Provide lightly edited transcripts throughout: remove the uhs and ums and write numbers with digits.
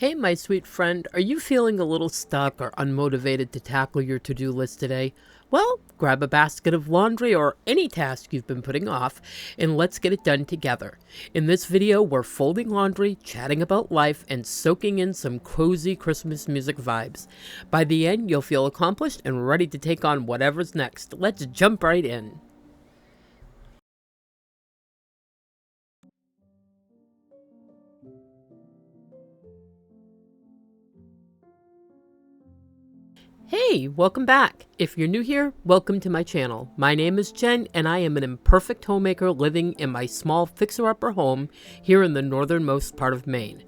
Hey, my sweet friend, are you feeling a little stuck or unmotivated to tackle your to-do list today? Well, grab a basket of laundry or any task you've been putting off, and let's get it done together. In this video, we're folding laundry, chatting about life, and soaking in some cozy Christmas music vibes. By the end, you'll feel accomplished and ready to take on whatever's next. Let's jump right in. Hey, welcome back. If you're new here, welcome to my channel. My name is Jen, and I am an imperfect homemaker living in my small fixer-upper home here in the northernmost part of Maine.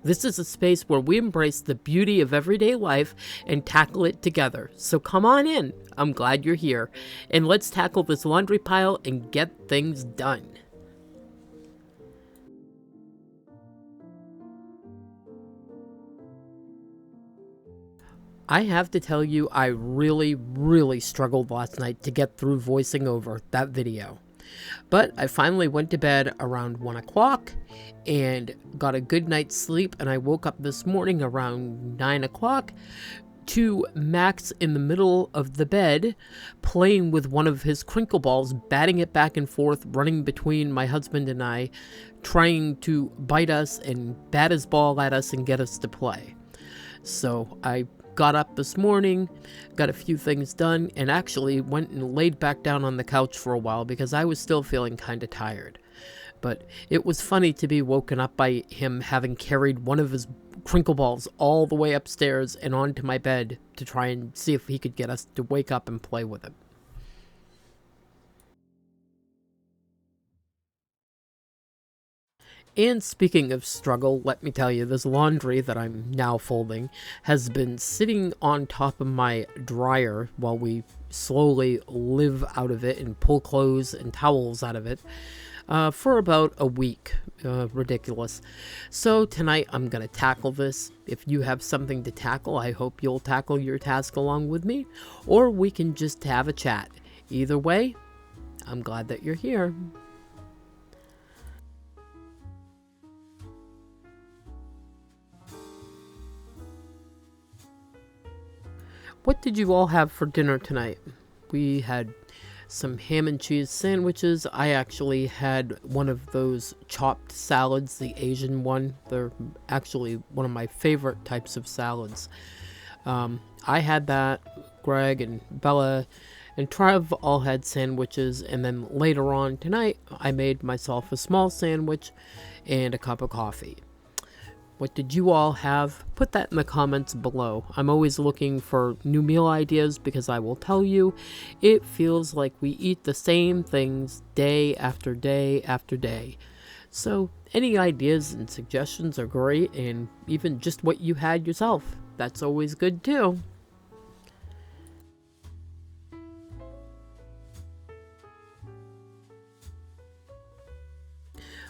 This is a space where we embrace the beauty of everyday life and tackle it together. So come on in. I'm glad you're here. And let's tackle this laundry pile and get things done. I have to tell you, I really struggled last night to get through voicing over that video. But I finally went to bed around 1 o'clock and got a good night's sleep, and I woke up this morning around 9 o'clock to Max in the middle of the bed playing with one of his crinkle balls, batting it back and forth, running between my husband and I, trying to bite us and bat his ball at us and get us to play. So I got up this morning, got a few things done, and actually went and laid back down on the couch for a while because I was still feeling kind of tired. But it was funny to be woken up by him having carried one of his crinkle balls all the way upstairs and onto my bed to try and see if he could get us to wake up and play with it. And speaking of struggle, let me tell you, this laundry that I'm now folding has been sitting on top of my dryer while we slowly live out of it and pull clothes and towels out of it for about a week. Ridiculous. So tonight I'm going to tackle this. If you have something to tackle, I hope you'll tackle your task along with me, or we can just have a chat. Either way, I'm glad that you're here. What did you all have for dinner tonight? We had some ham and cheese sandwiches. I actually had one of those chopped salads, the Asian one. They're actually one of my favorite types of salads. I had that. Greg and Bella and Trev all had sandwiches, and then later on tonight I made myself a small sandwich and a cup of coffee. What did you all have? Put that in the comments below. I'm always looking for new meal ideas because I will tell you, it feels like we eat the same things day after day after day. So any ideas and suggestions are great, and even just what you had yourself, that's always good too.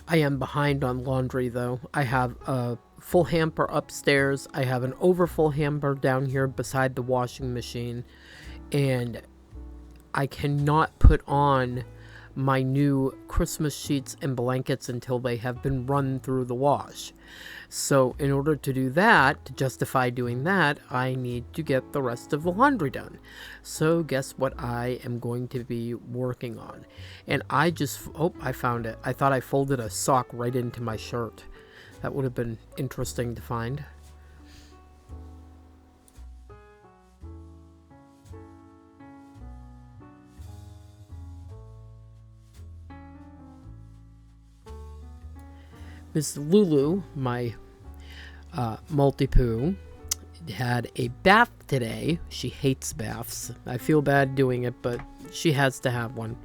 I am behind on laundry though. I have a full hamper upstairs. I have an overfull hamper down here beside the washing machine, and I cannot put on my new Christmas sheets and blankets until they have been run through the wash. So in order to do that, to justify doing that, I need to get the rest of the laundry done. So guess what I am going to be working on? And I found it. I thought I folded a sock right into my shirt. That would have been interesting to find. Miss Lulu, my multi-poo, had a bath today. She hates baths. I feel bad doing it, but she has to have one.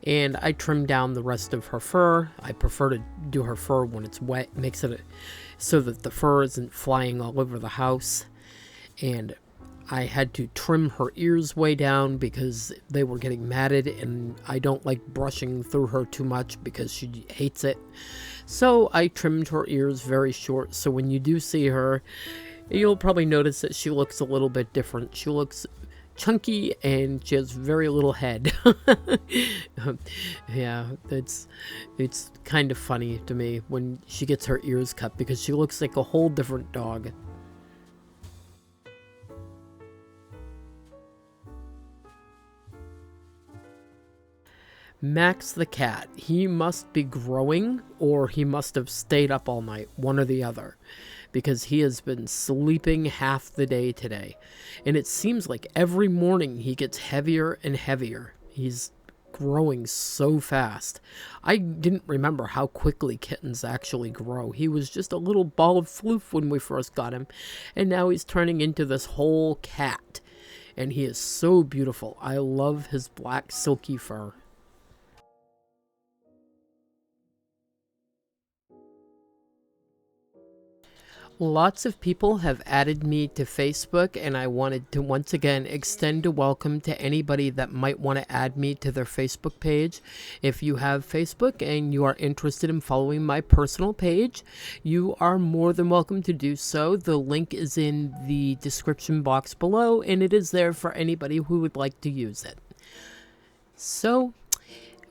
And I trimmed down the rest of her fur. I prefer to do her fur when it's wet. Makes it so that the fur isn't flying all over the house. And I had to trim her ears way down because they were getting matted, and I don't like brushing through her too much because she hates it. So I trimmed her ears very short, so when you do see her, you'll probably notice that she looks a little bit different. She looks chunky and she has very little head. Yeah, it's kind of funny to me when she gets her ears cut because she looks like a whole different dog. Max the cat, he must be growing or he must have stayed up all night, one or the other, because he has been sleeping half the day today. And it seems like every morning he gets heavier and heavier. He's growing so fast. I didn't remember how quickly kittens actually grow. He was just a little ball of floof when we first got him, and now he's turning into this whole cat. And he is so beautiful. I love his black silky fur. Lots of people have added me to Facebook, and I wanted to once again extend a welcome to anybody that might want to add me to their Facebook page. If you have Facebook and you are interested in following my personal page, you are more than welcome to do so. The link is in the description box below, and it is there for anybody who would like to use it. So,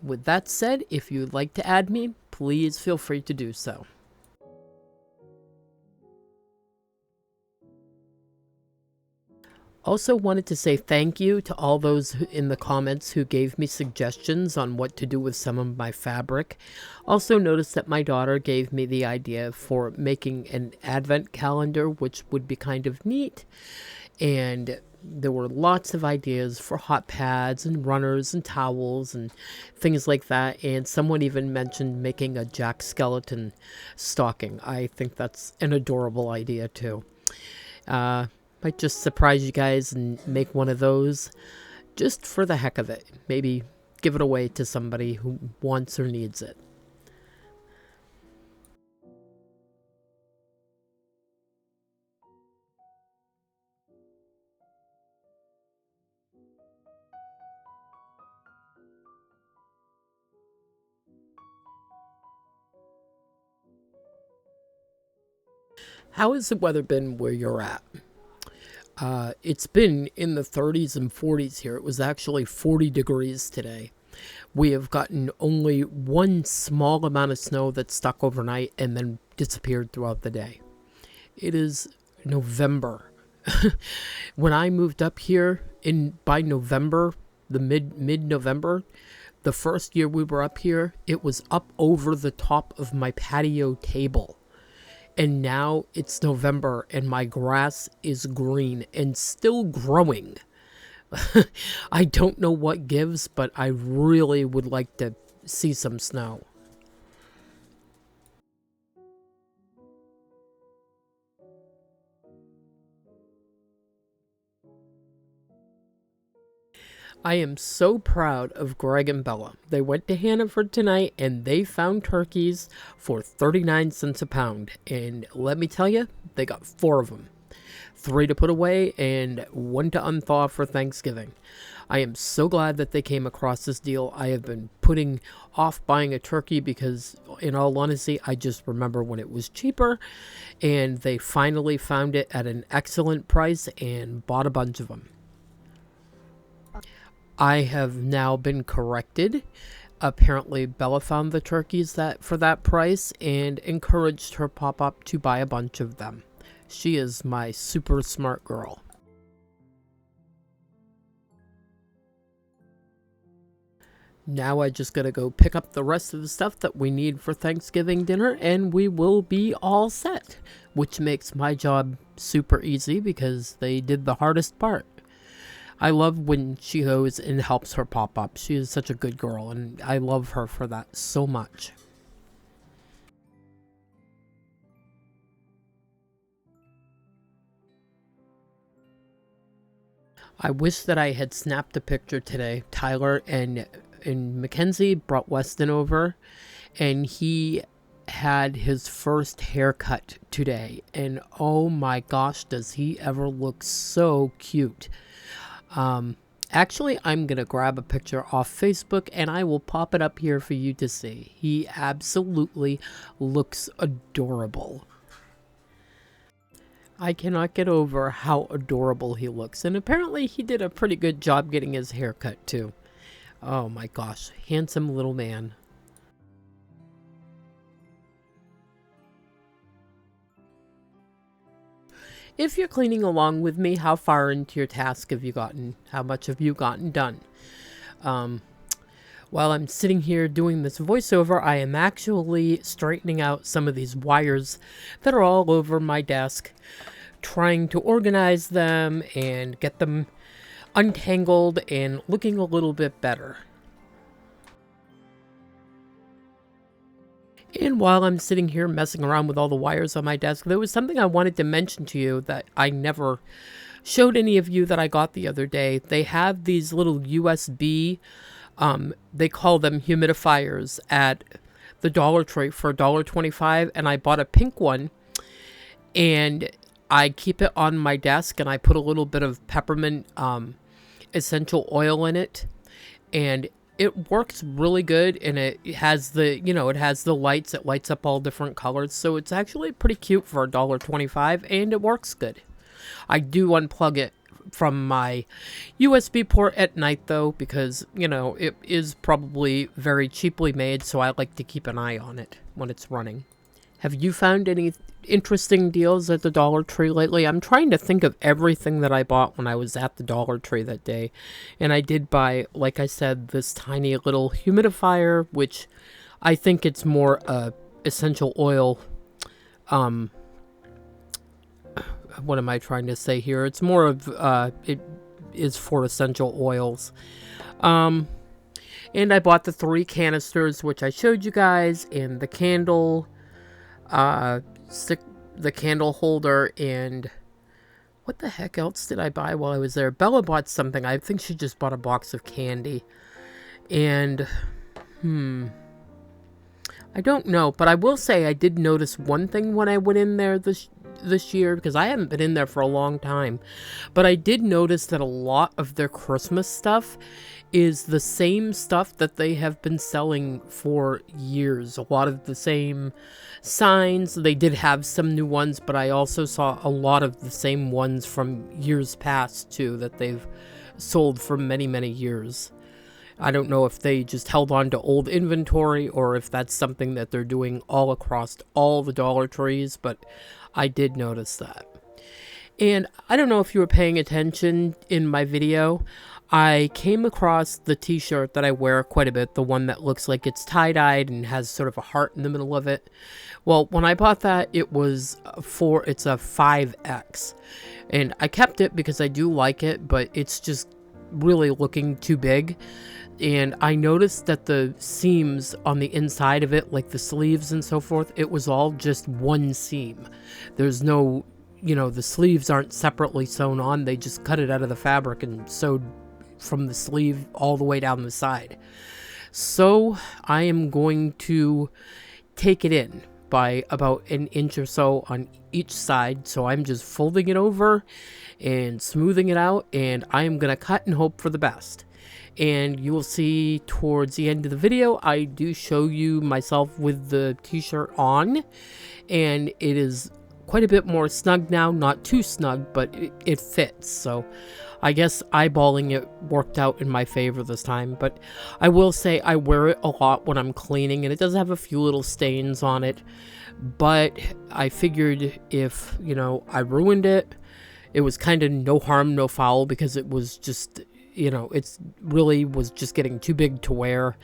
with that said, if you'd like to add me, please feel free to do so. Also wanted to say thank you to all those in the comments who gave me suggestions on what to do with some of my fabric. Also noticed that my daughter gave me the idea for making an advent calendar, which would be kind of neat. And there were lots of ideas for hot pads and runners and towels and things like that. And someone even mentioned making a Jack Skeleton stocking. I think that's an adorable idea too. Might just surprise you guys and make one of those just for the heck of it. Maybe give it away to somebody who wants or needs it. How has the weather been where you're at? It's been in the 30s and 40s here. It was actually 40 degrees today. We have gotten only one small amount of snow that stuck overnight and then disappeared throughout the day. It is November. When I moved up here by November, the mid-November, the first year we were up here, it was up over the top of my patio table. And now it's November and my grass is green and still growing. I don't know what gives, but I really would like to see some snow. I am so proud of Greg and Bella. They went to Hannaford tonight and they found turkeys for 39 cents a pound. And let me tell you, they got 4 of them. 3 to put away and 1 to unthaw for Thanksgiving. I am so glad that they came across this deal. I have been putting off buying a turkey because, in all honesty, I just remember when it was cheaper. And they finally found it at an excellent price and bought a bunch of them. I have now been corrected. Apparently, Bella found the turkeys for that price and encouraged her pop-up to buy a bunch of them. She is my super smart girl. Now I just gotta go pick up the rest of the stuff that we need for Thanksgiving dinner and we will be all set, which makes my job super easy because they did the hardest part. I love when she goes and helps her pop up. She is such a good girl, and I love her for that so much. I wish that I had snapped a picture today. Tyler and Mackenzie brought Weston over, and he had his first haircut today. And oh my gosh, does he ever look so cute. Actually, I'm going to grab a picture off Facebook and I will pop it up here for you to see. He absolutely looks adorable. I cannot get over how adorable he looks. And apparently he did a pretty good job getting his hair cut too. Oh my gosh, handsome little man. If you're cleaning along with me, how far into your task have you gotten? How much have you gotten done? While I'm sitting here doing this voiceover, I am actually straightening out some of these wires that are all over my desk, trying to organize them and get them untangled and looking a little bit better. And while I'm sitting here messing around with all the wires on my desk, there was something I wanted to mention to you that I never showed any of you that I got the other day. They have these little USB, they call them humidifiers at the Dollar Tree for $1.25, and I bought a pink one, and I keep it on my desk, and I put a little bit of peppermint essential oil in it, and it works really good, and it has the, it has the lights. It lights up all different colors, so it's actually pretty cute for $1.25, and it works good. I do unplug it from my USB port at night, though, because, it is probably very cheaply made, so I like to keep an eye on it when it's running. Have you found any interesting deals at the Dollar Tree lately? I'm trying to think of everything that I bought when I was at the Dollar Tree that day. And I did buy, like I said, this tiny little humidifier, which I think it's more essential oil. What am I trying to say here? It's more of, it is for essential oils. And I bought the 3 canisters, which I showed you guys, and the candle, the candle holder, and what the heck else did I buy while I was there? Bella bought something. I think she just bought a box of candy. And, I don't know, but I will say I did notice one thing when I went in there this year, because I haven't been in there for a long time, but I did notice that a lot of their Christmas stuff is the same stuff that they have been selling for years. A lot of the same signs. They did have some new ones, but I also saw a lot of the same ones from years past too, that they've sold for many, many years. I don't know if they just held on to old inventory or if that's something that they're doing all across all the Dollar Trees, but I did notice that. And I don't know if you were paying attention in my video. I came across the t-shirt that I wear quite a bit, the one that looks like it's tie-dyed and has sort of a heart in the middle of it. Well, when I bought that, it's a 5X. And I kept it because I do like it, but it's just really looking too big. And I noticed that the seams on the inside of it, like the sleeves and so forth, it was all just one seam. There's no, the sleeves aren't separately sewn on. They just cut it out of the fabric and sewed from the sleeve all the way down the side. So I am going to take it in by about an inch or so on each side. So I'm just folding it over and smoothing it out, and I am going to cut and hope for the best. And you will see towards the end of the video, I do show you myself with the t-shirt on, and it is quite a bit more snug now. Not too snug, but it fits. So I guess eyeballing it worked out in my favor this time. But I will say I wear it a lot when I'm cleaning, and it does have a few little stains on it. But I figured if, I ruined it, it was kind of no harm, no foul, because it was just, it's really was just getting too big to wear.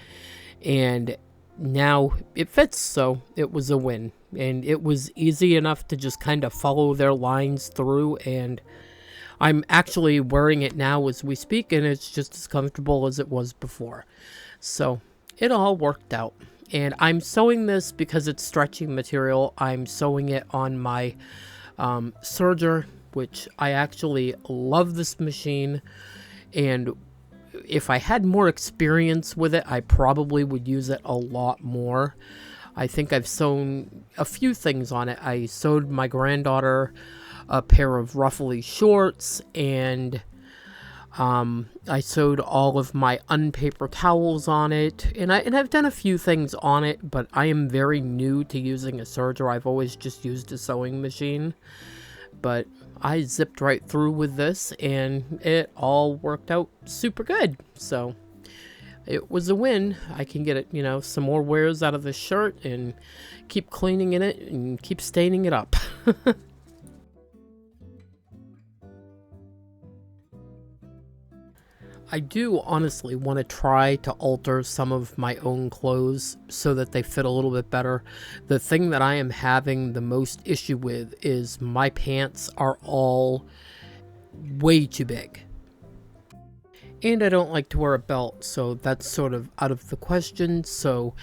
And now it fits, so it was a win. And it was easy enough to just kind of follow their lines through, and I'm actually wearing it now as we speak, and it's just as comfortable as it was before. So it all worked out. And I'm sewing this because it's stretching material. I'm sewing it on my serger, which I actually love this machine. And if I had more experience with it, I probably would use it a lot more. I think I've sewn a few things on it. I sewed my granddaughter a pair of ruffly shorts, and I sewed all of my unpaper towels on it, and I've done a few things on it, but I am very new to using a serger. I've always just used a sewing machine. but I zipped right through with this and it all worked out super good. So it was a win. I can get it, some more wears out of the shirt and keep cleaning in it and keep staining it up. I do honestly want to try to alter some of my own clothes so that they fit a little bit better. The thing that I am having the most issue with is my pants are all way too big. And I don't like to wear a belt, so that's sort of out of the question. So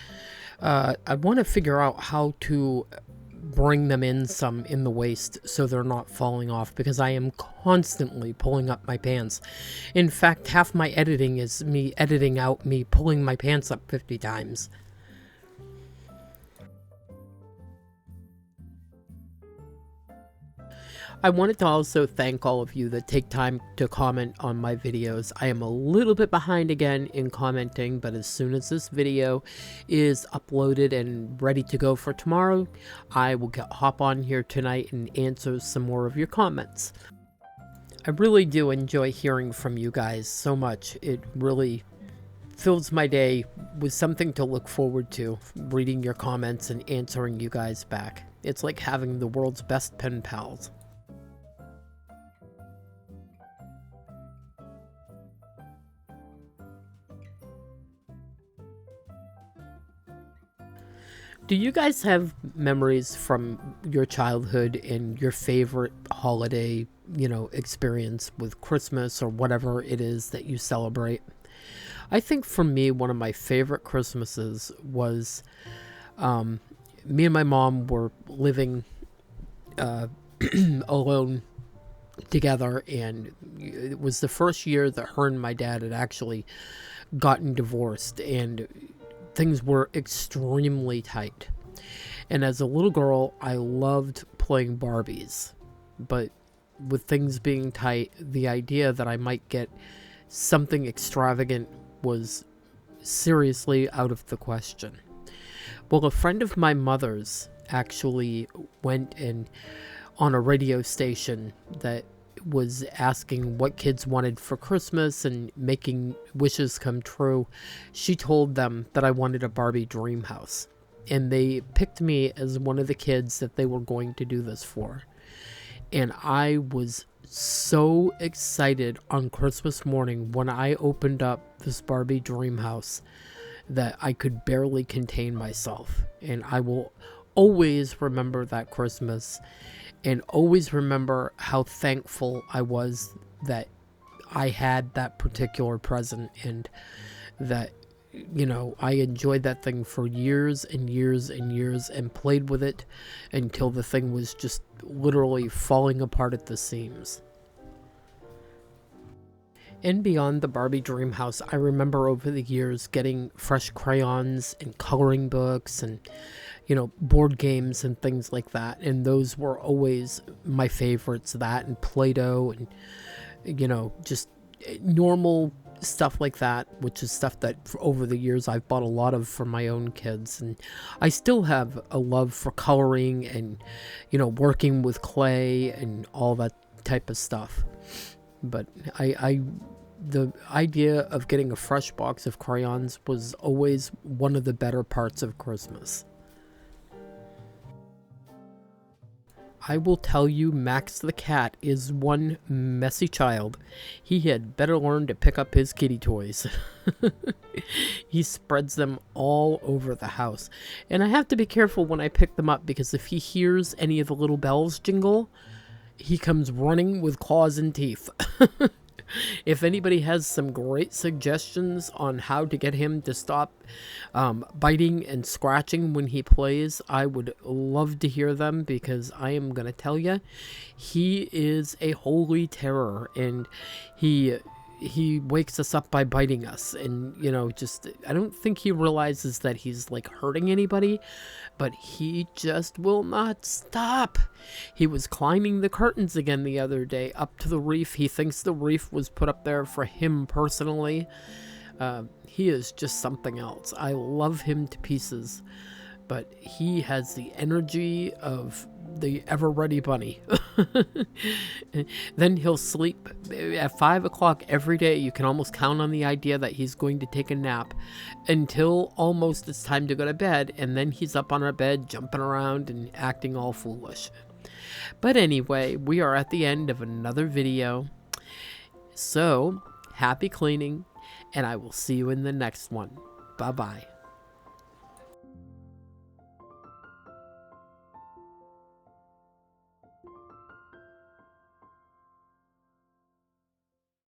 I want to figure out how to bring them in some in the waist so they're not falling off, because I am constantly pulling up my pants. In fact, half my editing is me editing out me pulling my pants up 50 times. I wanted to also thank all of you that take time to comment on my videos. I am a little bit behind again in commenting, but as soon as this video is uploaded and ready to go for tomorrow, I will hop on here tonight and answer some more of your comments. I really do enjoy hearing from you guys so much. It really fills my day with something to look forward to, reading your comments and answering you guys back. It's like having the world's best pen pals. Do you guys have memories from your childhood and your favorite holiday, experience with Christmas or whatever it is that you celebrate? I think for me, one of my favorite Christmases was me and my mom were living alone together, and it was the first year that her and my dad had actually gotten divorced, and things were extremely tight. And as a little girl, I loved playing Barbies. But with things being tight, the idea that I might get something extravagant was seriously out of the question. Well, a friend of my mother's actually went in on a radio station that was asking what kids wanted for Christmas and making wishes come true. She told them that I wanted a Barbie dream house, and they picked me as one of the kids that they were going to do this for. And I was so excited on Christmas morning when I opened up this Barbie dream house that I could barely contain myself. And I will always remember that Christmas and always remember how thankful I was that I had that particular present, and that, I enjoyed that thing for years and years and years and played with it until the thing was just literally falling apart at the seams. And beyond the Barbie dream house, I remember over the years getting fresh crayons and coloring books and board games and things like that. And those were always my favorites, that and Play-Doh and, just normal stuff like that, which is stuff that over the years I've bought a lot of for my own kids. And I still have a love for coloring and, working with clay and all that type of stuff. But the idea of getting a fresh box of crayons was always one of the better parts of Christmas. I will tell you, Max the cat is one messy child. He had better learn to pick up his kitty toys. He spreads them all over the house. And I have to be careful when I pick them up, because if he hears any of the little bells jingle, he comes running with claws and teeth. If anybody has some great suggestions on how to get him to stop biting and scratching when he plays, I would love to hear them, because I am going to tell you, he is a holy terror, and he wakes us up by biting us. And I don't think he realizes that he's like hurting anybody, but he just will not stop. He was climbing the curtains again the other day up to the reef. He thinks the reef was put up there for him personally. He is just something else. I love him to pieces, but he has the energy of the ever ready bunny. Then he'll sleep at 5 o'clock every day. You can almost count on the idea that he's going to take a nap until almost it's time to go to bed, and then he's up on our bed jumping around and acting all foolish. But anyway, we are at the end of another video. So, happy cleaning, and I will see you in the next one. Bye-bye.